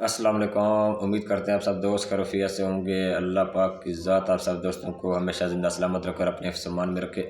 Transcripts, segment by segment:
अस्सलाम वालेकुम। उम्मीद करते हैं आप सब दोस्त खैरियत से होंगे। अल्लाह पाक की ज़ात आप सब दोस्तों को हमेशा ज़िंदा सलामत रखे और अपने हिफ्ज़ मान में रखे।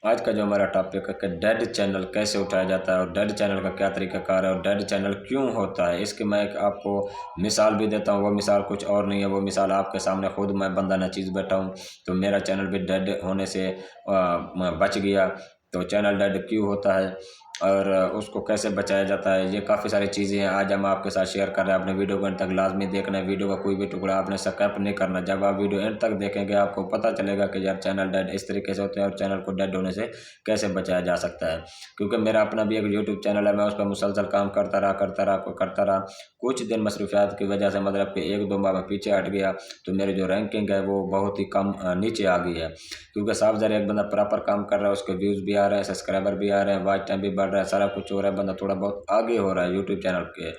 आज का जो हमारा टॉपिक है कि डेड चैनल कैसे उठाया जाता है और डेड चैनल का क्या तरीक़ाकार है और डेड चैनल क्यों होता है, इसकी मैं एक आपको मिसाल भी देता हूँ। वो मिसाल कुछ और नहीं है, वो मिसाल आपके सामने खुद मैं बंदा नचीज़ बैठा हूँ। तो मेरा चैनल भी डेड होने से बच गया। तो चैनल डेड क्यों होता है और उसको कैसे बचाया जाता है, ये काफ़ी सारी चीज़ें हैं आज हम आपके साथ शेयर कर रहे हैं। आपने वीडियो को एंड तक लाजमी देखना है। वीडियो का कोई भी टुकड़ा आपने स्किप नहीं करना। जब आप वीडियो एंड तक देखेंगे आपको पता चलेगा कि यार चैनल डेड इस तरीके से होते हैं और चैनल को डेड होने से कैसे बचाया जा सकता है। क्योंकि मेरा अपना भी एक यूट्यूब चैनल है, मैं उस पर मुसलसल काम करता रहा। कुछ दिन मसरूफियात की वजह से मतलब कि 1-2 माह में पीछे हट गया, तो मेरी जो रैंकिंग है वो बहुत ही कम नीचे आ गई है। क्योंकि साफ ज़रा एक बंदा प्रॉपर काम कर रहा है, उसके व्यूज़ भी आ रहे हैं, सब्सक्राइबर भी आ रहे हैं, वॉच टाइम भी बढ़ रहा है, सारा कुछ हो रहा है, बंदा थोड़ा बहुत आगे हो रहा है यूट्यूब चैनल के।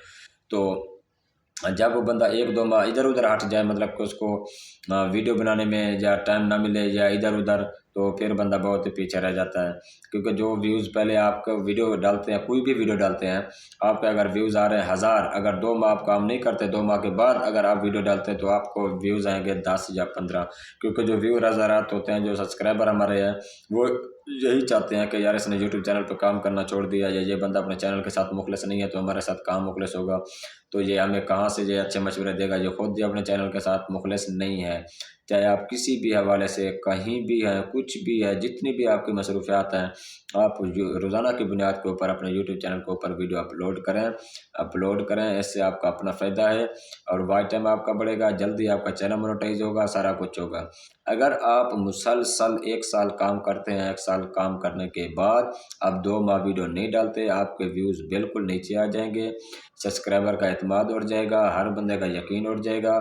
तो जब वो बंदा 1-2 माह इधर-उधर हट जाए, मतलब कि उसको वीडियो बनाने में या टाइम ना मिले या इधर-उधर, तो फिर बंदा बहुत ही पीछे रह जाता है। क्योंकि जो व्यूज़ पहले आपका वीडियो डालते हैं, कोई भी वीडियो डालते हैं, आपके अगर व्यूज़ आ रहे हैं 1000, अगर 2 माह आप काम नहीं करते, 2 माह के बाद अगर आप वीडियो डालते हैं तो आपको व्यूज़ आएँगे 10 या 15। क्योंकि जो व्यूअर हज़ारात होते हैं, जो सब्सक्राइबर हमारे हैं, वो यही चाहते हैं कि यार इसने यूट्यूब चैनल पे काम करना छोड़ दिया या ये बंदा अपने चैनल के साथ मुखलिस नहीं है, तो हमारे साथ कहाँ मुखलिस होगा। तो ये हमें कहाँ से ये अच्छे मशवरे देगा, ये खुद ही अपने चैनल के साथ मुखलिस नहीं है। चाहे आप किसी भी हवाले से कहीं भी हैं, कुछ भी है, जितनी भी आपकी मसरूफियात हैं, आप रोज़ाना की बुनियाद के ऊपर अपने यूट्यूब चैनल के ऊपर वीडियो अपलोड करें। इससे आपका अपना फ़ायदा है और वॉच टाइम आपका बढ़ेगा, जल्दी आपका चैनल मोनेटाइज होगा, सारा कुछ होगा। अगर आप मुसलसल 1 साल काम करते हैं, 1 साल काम करने के बाद आप 2 माह वीडियो नहीं डालते, आपके व्यूज़ बिल्कुल नीचे आ जाएँगे, सब्सक्राइबर का एतमाद उड़ जाएगा, हर बंदे का यकीन उड़ जाएगा।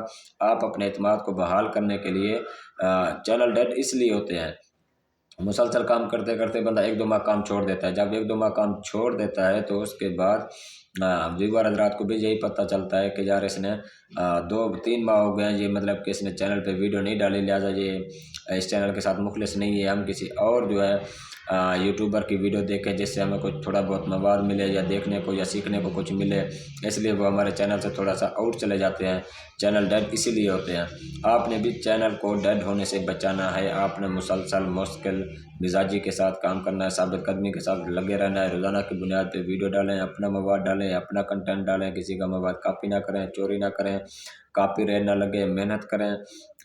आप अपने एतमाद को बहाल करने के लिए चैनल डेड इसलिए होते हैं। मुसलसल काम करते-करते बंदा 1-2 माह काम छोड़ देता है। जब 1-2 माह काम छोड़ देता है तो उसके बाद व्यूअर हज़रात को भी यही पता चलता है कि यार इसने 2-3 माह हो गए हैं, ये मतलब कि इसने चैनल पे वीडियो नहीं डाली, लिहाज़ा ये इस चैनल के साथ मुखलिस नहीं है। हम किसी और जो है यूट्यूबर की वीडियो देखें जिससे हमें कुछ थोड़ा बहुत मवाद मिले या देखने को या सीखने को कुछ मिले, इसलिए वो हमारे चैनल से थोड़ा-सा आउट चले जाते हैं। चैनल डेड इसीलिए होते हैं। आपने भी चैनल को डेड होने से बचाना है। आपने मुसलसल मुश्किल मिजाजी के साथ काम करना है, साबित कदमी के साथ लगे रहना है, रोज़ाना की बुनियाद पे वीडियो डालें, अपना मवाद डालें, अपना कंटेंट डालें, किसी का मवाद कॉपी ना करें, चोरी ना करें, कॉपीराइट ना लगे, मेहनत करें,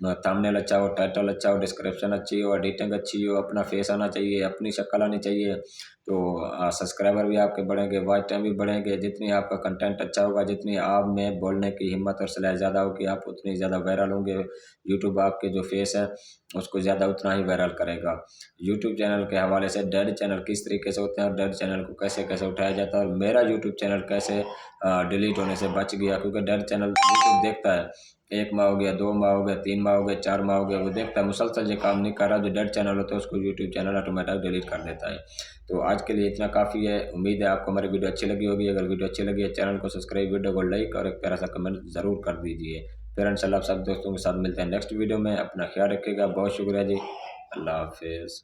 थंबनेल अच्छा हो, टाइटल अच्छा हो, डिस्क्रिप्शन अच्छी हो, एडिटिंग अच्छी हो, अपना फेस आना चाहिए, अपनी शक्ल आनी चाहिए। तो सब्सक्राइबर भी आपके बढ़ेंगे, वॉच टाइम भी बढ़ेंगे। जितनी आपका कंटेंट अच्छा होगा, जितनी आप में बोलने की हिम्मत और सलाह ज़्यादा होगी, आप उतनी ज़्यादा वायरल होंगे। यूट्यूब आपके जो फेस है उसको ज़्यादा उतना ही वायरल करेगा। यूट्यूब चैनल के हवाले से डेड चैनल किस तरीके से होते हैं और डेड चैनल को कैसे-कैसे उठाया जाता है और मेरा यूट्यूब चैनल कैसे डिलीट होने से बच गया। क्योंकि डेड चैनल यूट्यूब देखता है, 1 माह हो गया, 2 माह हो गया, 3 माह हो गए, 4 माह हो गया, वो देखता है मुसलसल ये काम नहीं कर रहा, जो डेड चैनल होता है उसको यूट्यूब चैनल ऑटोमेटिक डिलीट कर देता है। तो आज के लिए इतना काफ़ी है। उम्मीद है आपको हमारी वीडियो अच्छी लगी होगी। अगर वीडियो अच्छी लगी है चैनल को सब्सक्राइब, वीडियो को लाइक और एक प्यारा सा कमेंट ज़रूर कर दीजिए। फिर इंशाल्लाह आप सब दोस्तों के साथ मिलते हैं नेक्स्ट वीडियो में। अपना ख्याल रखिएगा। बहुत शुक्रिया जी। अल्लाह हाफ़िज़।